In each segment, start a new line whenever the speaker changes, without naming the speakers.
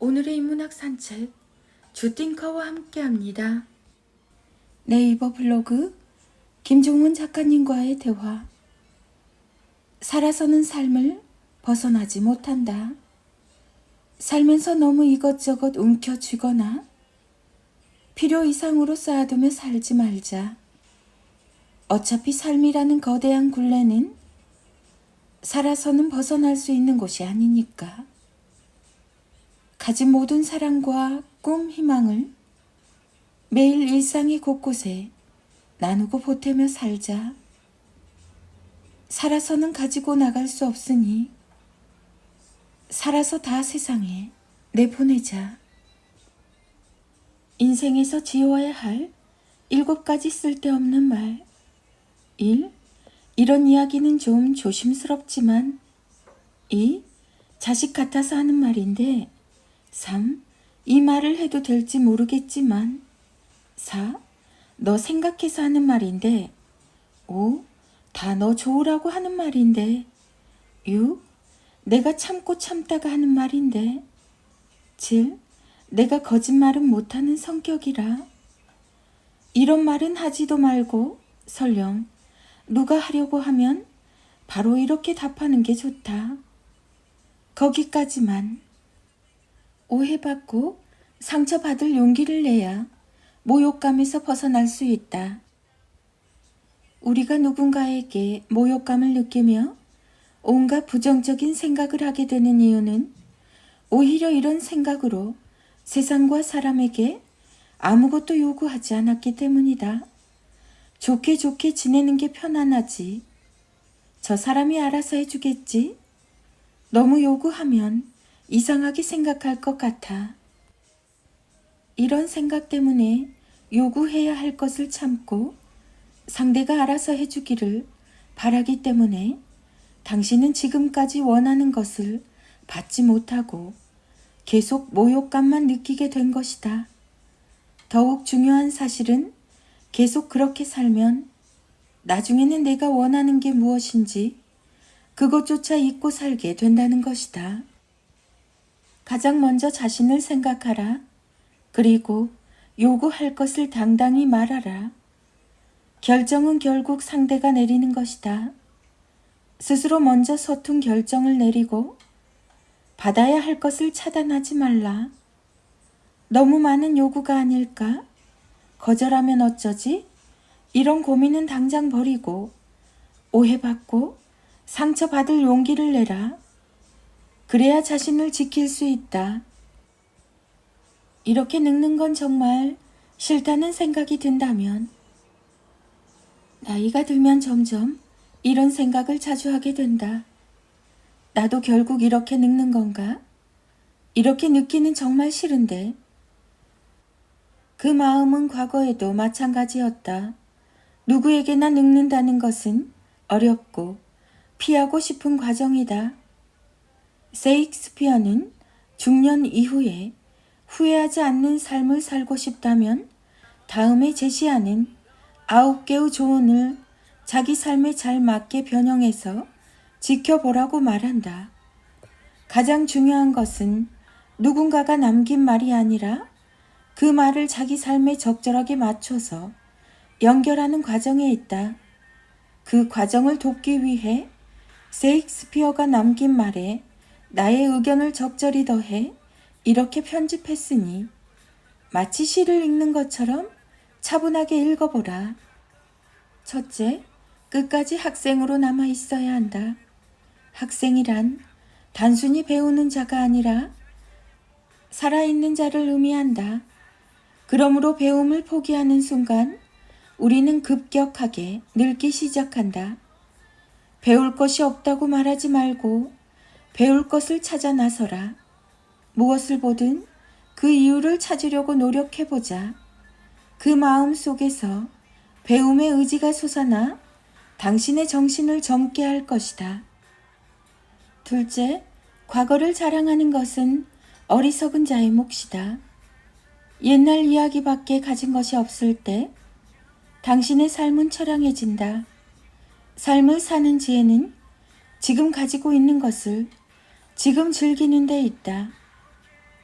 오늘의 인문학 산책 주띵커와 함께합니다. 네이버 블로그 김종훈 작가님과의 대화. 살아서는 삶을 벗어나지 못한다. 살면서 너무 이것저것 움켜쥐거나 필요 이상으로 쌓아두며 살지 말자. 어차피 삶이라는 거대한 굴레는 살아서는 벗어날 수 있는 곳이 아니니까. 가진 모든 사랑과 꿈, 희망을 매일 일상의 곳곳에 나누고 보태며 살자. 살아서는 가지고 나갈 수 없으니 살아서 다 세상에 내보내자. 인생에서 지워야 할 7가지 쓸데없는 말. 1. 이런 이야기는 좀 조심스럽지만. 2. 자식 같아서 하는 말인데. 3. 이 말을 해도 될지 모르겠지만. 4. 너 생각해서 하는 말인데. 5. 다 너 좋으라고 하는 말인데. 6. 내가 참고 참다가 하는 말인데. 7. 내가 거짓말은 못하는 성격이라. 이런 말은 하지도 말고 설령 누가 하려고 하면 바로 이렇게 답하는 게 좋다. 거기까지만. 오해받고 상처받을 용기를 내야 모욕감에서 벗어날 수 있다. 우리가 누군가에게 모욕감을 느끼며 온갖 부정적인 생각을 하게 되는 이유는 오히려 이런 생각으로 세상과 사람에게 아무것도 요구하지 않았기 때문이다. 좋게 좋게 지내는 게 편안하지. 저 사람이 알아서 해주겠지. 너무 요구하면 이상하게 생각할 것 같아. 이런 생각 때문에 요구해야 할 것을 참고 상대가 알아서 해주기를 바라기 때문에 당신은 지금까지 원하는 것을 받지 못하고 계속 모욕감만 느끼게 된 것이다. 더욱 중요한 사실은 계속 그렇게 살면 나중에는 내가 원하는 게 무엇인지 그것조차 잊고 살게 된다는 것이다. 가장 먼저 자신을 생각하라. 그리고 요구할 것을 당당히 말하라. 결정은 결국 상대가 내리는 것이다. 스스로 먼저 서툰 결정을 내리고 받아야 할 것을 차단하지 말라. 너무 많은 요구가 아닐까? 거절하면 어쩌지? 이런 고민은 당장 버리고 오해받고 상처받을 용기를 내라. 그래야 자신을 지킬 수 있다. 이렇게 늙는 건 정말 싫다는 생각이 든다면 나이가 들면 점점 이런 생각을 자주 하게 된다. 나도 결국 이렇게 늙는 건가? 이렇게 늙기는 정말 싫은데. 그 마음은 과거에도 마찬가지였다. 누구에게나 늙는다는 것은 어렵고 피하고 싶은 과정이다. 셰익스피어는 중년 이후에 후회하지 않는 삶을 살고 싶다면 다음에 제시하는 9개의 조언을 자기 삶에 잘 맞게 변형해서 지켜보라고 말한다. 가장 중요한 것은 누군가가 남긴 말이 아니라 그 말을 자기 삶에 적절하게 맞춰서 연결하는 과정에 있다. 그 과정을 돕기 위해 셰익스피어가 남긴 말에 나의 의견을 적절히 더해 이렇게 편집했으니 마치 시를 읽는 것처럼 차분하게 읽어보라. 첫째, 끝까지 학생으로 남아 있어야 한다. 학생이란 단순히 배우는 자가 아니라 살아있는 자를 의미한다. 그러므로 배움을 포기하는 순간 우리는 급격하게 늙기 시작한다. 배울 것이 없다고 말하지 말고 배울 것을 찾아 나서라. 무엇을 보든 그 이유를 찾으려고 노력해보자. 그 마음 속에서 배움의 의지가 솟아나 당신의 정신을 젊게 할 것이다. 둘째, 과거를 자랑하는 것은 어리석은 자의 몫이다. 옛날 이야기밖에 가진 것이 없을 때 당신의 삶은 처량해진다. 삶을 사는 지혜는 지금 가지고 있는 것을 지금 즐기는 데 있다.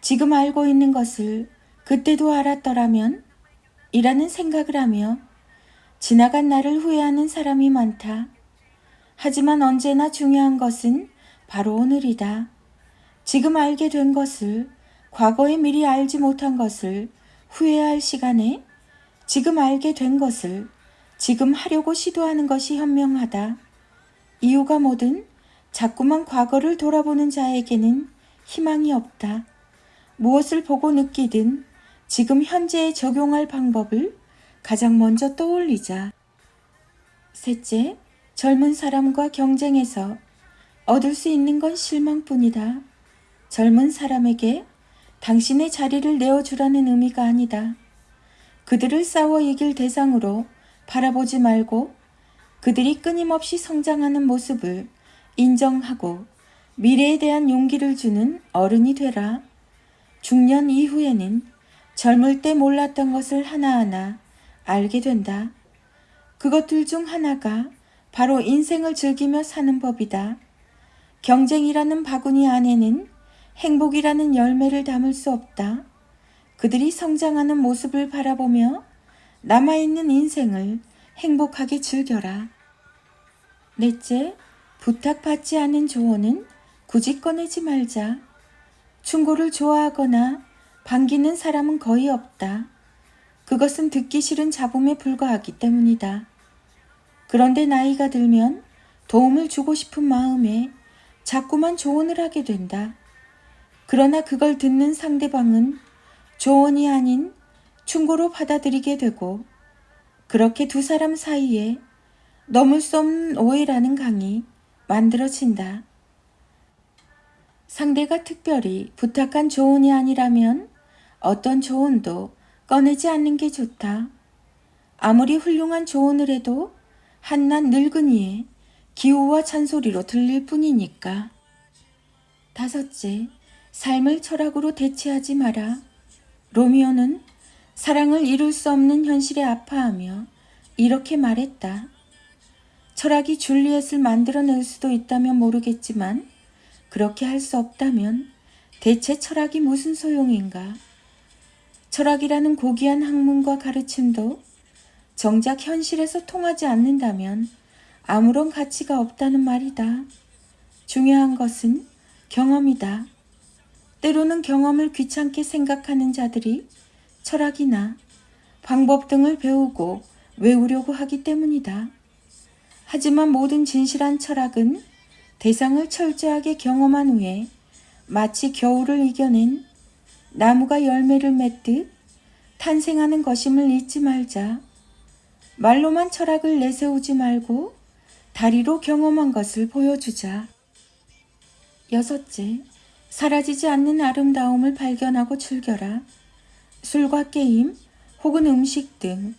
지금 알고 있는 것을 그때도 알았더라면 이라는 생각을 하며 지나간 나를 후회하는 사람이 많다. 하지만 언제나 중요한 것은 바로 오늘이다. 지금 알게 된 것을, 과거에 미리 알지 못한 것을 후회할 시간에 지금 알게 된 것을 지금 하려고 시도하는 것이 현명하다. 이유가 뭐든 자꾸만 과거를 돌아보는 자에게는 희망이 없다. 무엇을 보고 느끼든 지금 현재에 적용할 방법을 가장 먼저 떠올리자. 셋째, 젊은 사람과 경쟁해서 얻을 수 있는 건 실망뿐이다. 젊은 사람에게 당신의 자리를 내어주라는 의미가 아니다. 그들을 싸워 이길 대상으로 바라보지 말고 그들이 끊임없이 성장하는 모습을 인정하고 미래에 대한 용기를 주는 어른이 되라. 중년 이후에는 젊을 때 몰랐던 것을 하나하나 알게 된다. 그것들 중 하나가 바로 인생을 즐기며 사는 법이다. 경쟁이라는 바구니 안에는 행복이라는 열매를 담을 수 없다. 그들이 성장하는 모습을 바라보며 남아있는 인생을 행복하게 즐겨라. 넷째, 부탁받지 않은 조언은 굳이 꺼내지 말자. 충고를 좋아하거나 반기는 사람은 거의 없다. 그것은 듣기 싫은 잡음에 불과하기 때문이다. 그런데 나이가 들면 도움을 주고 싶은 마음에 자꾸만 조언을 하게 된다. 그러나 그걸 듣는 상대방은 조언이 아닌 충고로 받아들이게 되고 그렇게 두 사람 사이에 넘을 수 없는 오해라는 강이 만들어진다. 상대가 특별히 부탁한 조언이 아니라면 어떤 조언도 꺼내지 않는 게 좋다. 아무리 훌륭한 조언을 해도 한낱 늙은이의 기우와 잔소리로 들릴 뿐이니까. 다섯째, 삶을 철학으로 대체하지 마라. 로미오는 사랑을 이룰 수 없는 현실에 아파하며 이렇게 말했다. 철학이 줄리엣을 만들어낼 수도 있다면 모르겠지만 그렇게 할 수 없다면 대체 철학이 무슨 소용인가? 철학이라는 고귀한 학문과 가르침도 정작 현실에서 통하지 않는다면 아무런 가치가 없다는 말이다. 중요한 것은 경험이다. 때로는 경험을 귀찮게 생각하는 자들이 철학이나 방법 등을 배우고 외우려고 하기 때문이다. 하지만 모든 진실한 철학은 대상을 철저하게 경험한 후에 마치 겨울을 이겨낸 나무가 열매를 맺듯 탄생하는 것임을 잊지 말자. 말로만 철학을 내세우지 말고 다리로 경험한 것을 보여주자. 여섯째, 사라지지 않는 아름다움을 발견하고 즐겨라. 술과 게임 혹은 음식 등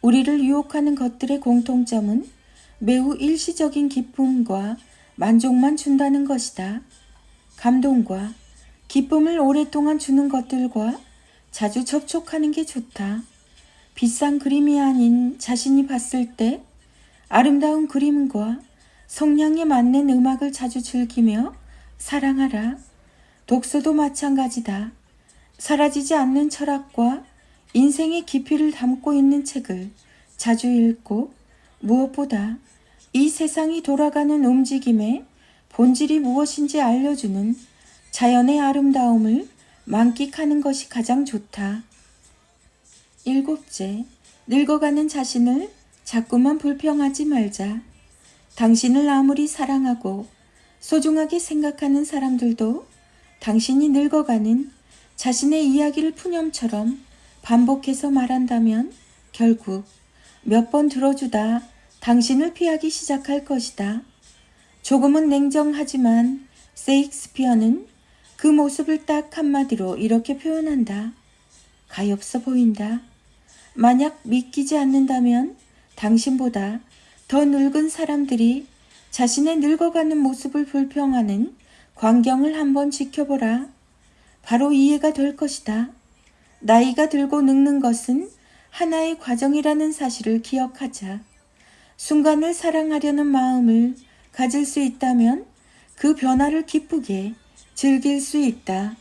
우리를 유혹하는 것들의 공통점은 매우 일시적인 기쁨과 만족만 준다는 것이다. 감동과 기쁨을 오랫동안 주는 것들과 자주 접촉하는 게 좋다. 비싼 그림이 아닌 자신이 봤을 때 아름다운 그림과 성량에 맞는 음악을 자주 즐기며 사랑하라. 독서도 마찬가지다. 사라지지 않는 철학과 인생의 깊이를 담고 있는 책을 자주 읽고 무엇보다 이 세상이 돌아가는 움직임의 본질이 무엇인지 알려주는 자연의 아름다움을 만끽하는 것이 가장 좋다. 일곱째, 늙어가는 자신을 자꾸만 불평하지 말자. 당신을 아무리 사랑하고 소중하게 생각하는 사람들도 당신이 늙어가는 자신의 이야기를 푸념처럼 반복해서 말한다면 결국 몇 번 들어주다 당신을 피하기 시작할 것이다. 조금은 냉정하지만 셰익스피어는 그 모습을 딱 한마디로 이렇게 표현한다. 가엾어 보인다. 만약 믿기지 않는다면 당신보다 더 늙은 사람들이 자신의 늙어가는 모습을 불평하는 광경을 한번 지켜보라. 바로 이해가 될 것이다. 나이가 들고 늙는 것은 하나의 과정이라는 사실을 기억하자. 순간을 사랑하려는 마음을 가질 수 있다면 그 변화를 기쁘게 즐길 수 있다.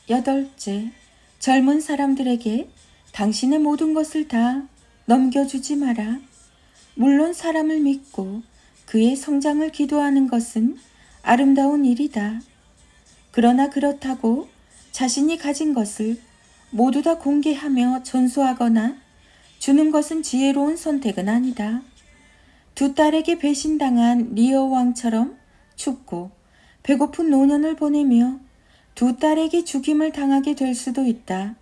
8째, 젊은 사람들에게 당신의 모든 것을 다 넘겨주지 마라. 물론 사람을 믿고 그의 성장을 기도하는 것은 아름다운 일이다. 그러나 그렇다고 자신이 가진 것을 모두 다 공개하며 전수하거나 주는 것은 지혜로운 선택은 아니다. 두 딸에게 배신당한 리어 왕처럼 춥고 배고픈 노년을 보내며 두 딸에게 죽임을 당하게 될 수도 있다.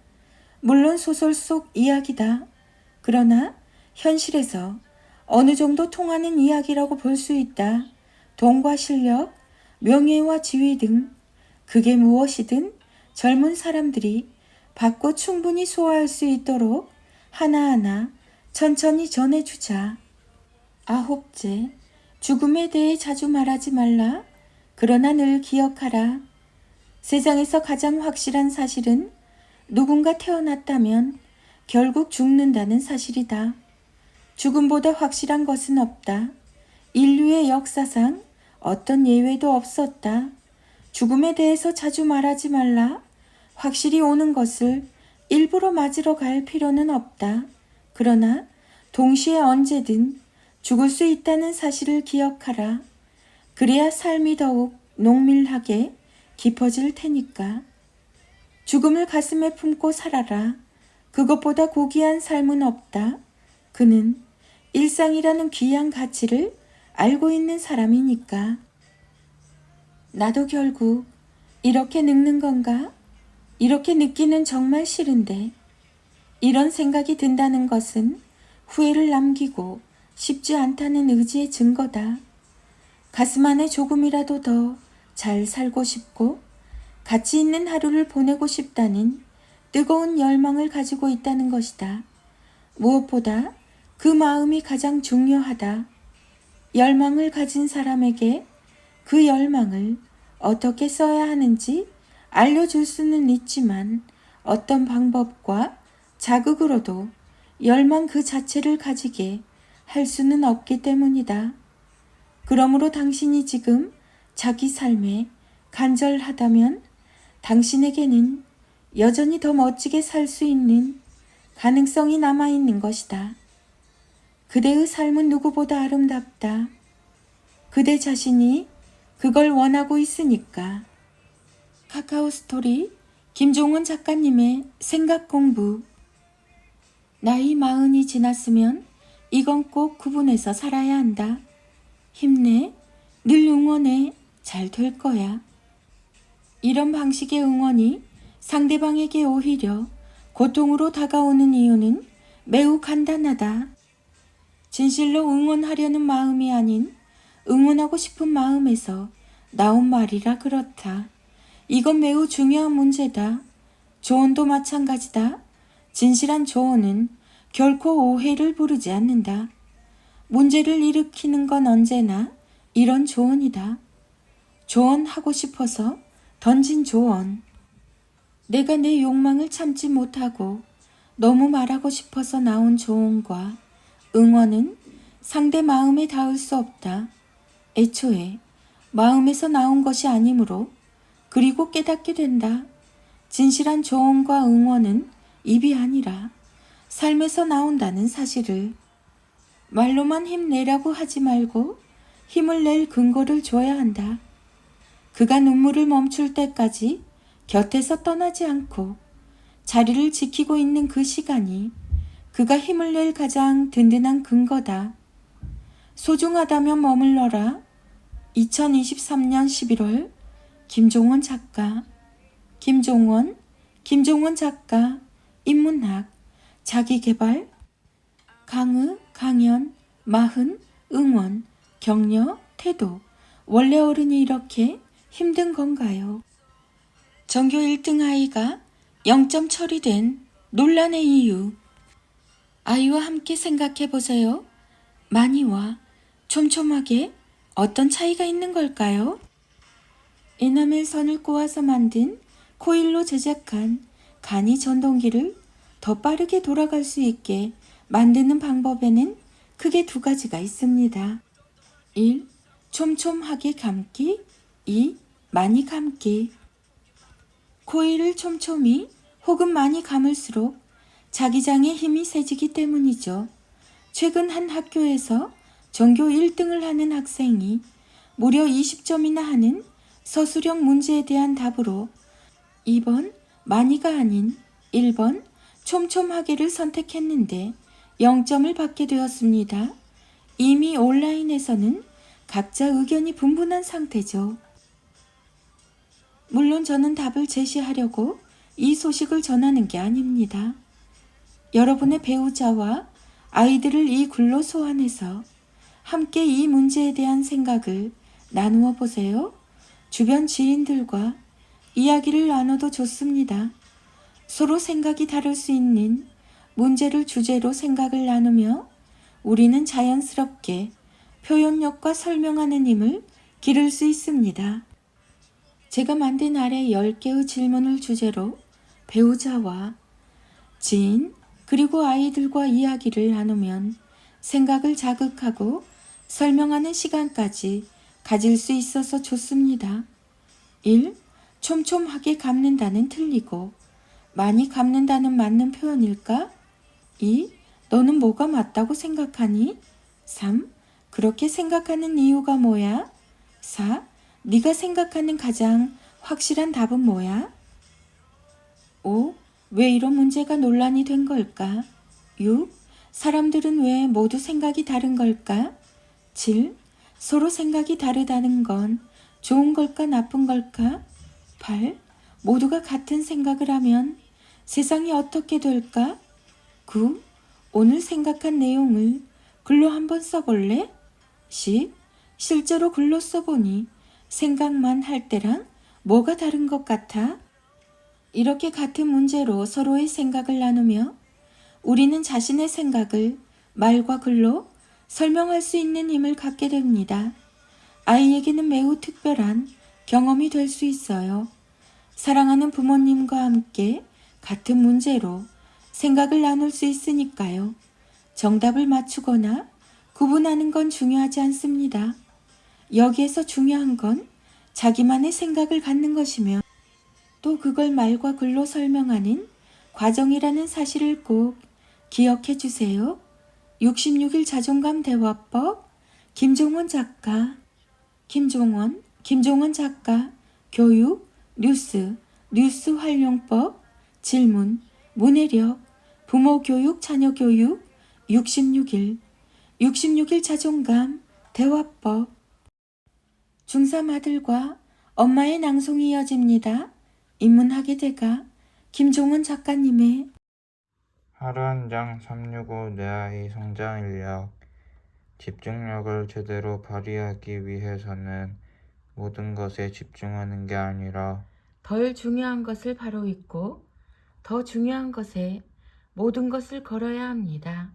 물론 소설 속 이야기다. 그러나 현실에서 어느 정도 통하는 이야기라고 볼 수 있다. 돈과 실력, 명예와 지위 등 그게 무엇이든 젊은 사람들이 받고 충분히 소화할 수 있도록 하나하나 천천히 전해주자. 9째, 죽음에 대해 자주 말하지 말라. 그러나 늘 기억하라. 세상에서 가장 확실한 사실은 누군가 태어났다면 결국 죽는다는 사실이다. 죽음보다 확실한 것은 없다. 인류의 역사상 어떤 예외도 없었다. 죽음에 대해서 자주 말하지 말라. 확실히 오는 것을 일부러 맞으러 갈 필요는 없다. 그러나 동시에 언제든 죽을 수 있다는 사실을 기억하라. 그래야 삶이 더욱 농밀하게 깊어질 테니까. 죽음을 가슴에 품고 살아라. 그것보다 고귀한 삶은 없다. 그는 일상이라는 귀한 가치를 알고 있는 사람이니까. 나도 결국 이렇게 늙는 건가? 이렇게 늦기는 정말 싫은데. 이런 생각이 든다는 것은 후회를 남기고 싶지 않다는 의지의 증거다. 가슴 안에 조금이라도 더 잘 살고 싶고 가치 있는 하루를 보내고 싶다는 뜨거운 열망을 가지고 있다는 것이다. 무엇보다 그 마음이 가장 중요하다. 열망을 가진 사람에게 그 열망을 어떻게 써야 하는지 알려줄 수는 있지만 어떤 방법과 자극으로도 열망 그 자체를 가지게 할 수는 없기 때문이다. 그러므로 당신이 지금 자기 삶에 간절하다면 당신에게는 여전히 더 멋지게 살 수 있는 가능성이 남아있는 것이다. 그대의 삶은 누구보다 아름답다. 그대 자신이 그걸 원하고 있으니까. 카카오 스토리 김종원 작가님의 생각 공부. 나이 40이 지났으면 이건 꼭 구분해서 살아야 한다. 힘내, 늘 응원해, 잘 될 거야. 이런 방식의 응원이 상대방에게 오히려 고통으로 다가오는 이유는 매우 간단하다. 진실로 응원하려는 마음이 아닌 응원하고 싶은 마음에서 나온 말이라 그렇다. 이건 매우 중요한 문제다. 조언도 마찬가지다. 진실한 조언은 결코 오해를 부르지 않는다. 문제를 일으키는 건 언제나 이런 조언이다. 조언하고 싶어서 던진 조언. 내가 내 욕망을 참지 못하고 너무 말하고 싶어서 나온 조언과 응원은 상대 마음에 닿을 수 없다. 애초에 마음에서 나온 것이 아니므로 그리고 깨닫게 된다. 진실한 조언과 응원은 입이 아니라 삶에서 나온다는 사실을. 말로만 힘내라고 하지 말고 힘을 낼 근거를 줘야 한다. 그가 눈물을 멈출 때까지 곁에서 떠나지 않고 자리를 지키고 있는 그 시간이 그가 힘을 낼 가장 든든한 근거다. 소중하다면 머물러라. 2023년 11월 김종원 작가. 김종원 작가, 인문학, 자기개발, 강의, 강연, 마흔, 응원, 격려, 태도. 원래 어른이 이렇게 힘든 건가요? 전교 1등 아이가 0점 처리된 논란의 이유. 아이와 함께 생각해 보세요. 많이와 촘촘하게 어떤 차이가 있는 걸까요? 에나멜 선을 꼬아서 만든 코일로 제작한 간이 전동기를 더 빠르게 돌아갈 수 있게 만드는 방법에는 크게 두 가지가 있습니다. 1. 촘촘하게 감기. 2. 많이 감기. 코일을 촘촘히 혹은 많이 감을수록 자기장의 힘이 세지기 때문이죠. 최근 한 학교에서 전교 1등을 하는 학생이 무려 20점이나 하는 서술형 문제에 대한 답으로 2번 많이가 아닌 1번 촘촘하게를 선택했는데 0점을 받게 되었습니다. 이미 온라인에서는 각자 의견이 분분한 상태죠. 물론 저는 답을 제시하려고 이 소식을 전하는 게 아닙니다. 여러분의 배우자와 아이들을 이 글로 소환해서 함께 이 문제에 대한 생각을 나누어 보세요. 주변 지인들과 이야기를 나눠도 좋습니다. 서로 생각이 다를 수 있는 문제를 주제로 생각을 나누며 우리는 자연스럽게 표현력과 설명하는 힘을 기를 수 있습니다. 제가 만든 아래 10개의 질문을 주제로 배우자와 지인 그리고 아이들과 이야기를 나누면 생각을 자극하고 설명하는 시간까지 가질 수 있어서 좋습니다. 1. 촘촘하게 감는다는 틀리고 많이 감는다는 맞는 표현일까? 2. 너는 뭐가 맞다고 생각하니? 3. 그렇게 생각하는 이유가 뭐야? 4. 네가 생각하는 가장 확실한 답은 뭐야? 5. 왜 이런 문제가 논란이 된 걸까? 6. 사람들은 왜 모두 생각이 다른 걸까? 7. 서로 생각이 다르다는 건 좋은 걸까 나쁜 걸까? 8. 모두가 같은 생각을 하면 세상이 어떻게 될까? 9. 오늘 생각한 내용을 글로 한번 써볼래? 10. 실제로 글로 써보니 생각만 할 때랑 뭐가 다른 것 같아? 이렇게 같은 문제로 서로의 생각을 나누며 우리는 자신의 생각을 말과 글로 설명할 수 있는 힘을 갖게 됩니다. 아이에게는 매우 특별한 경험이 될 수 있어요. 사랑하는 부모님과 함께 같은 문제로 생각을 나눌 수 있으니까요. 정답을 맞추거나 구분하는 건 중요하지 않습니다. 여기에서 중요한 건 자기만의 생각을 갖는 것이며 또 그걸 말과 글로 설명하는 과정이라는 사실을 꼭 기억해 주세요. 66일 자존감 대화법 김종원 작가 김종원 작가 교육, 뉴스 활용법 질문, 문해력, 부모 교육, 자녀 교육 66일 자존감 대화법 중3 아들과 엄마의 낭송이 이어집니다. 인문학의 대가 김종원 작가님의
하루 한 장 365 내 아이 성장 인력 집중력을 제대로 발휘하기 위해서는 모든 것에 집중하는 게 아니라
덜 중요한 것을 바로 잊고 더 중요한 것에 모든 것을 걸어야 합니다.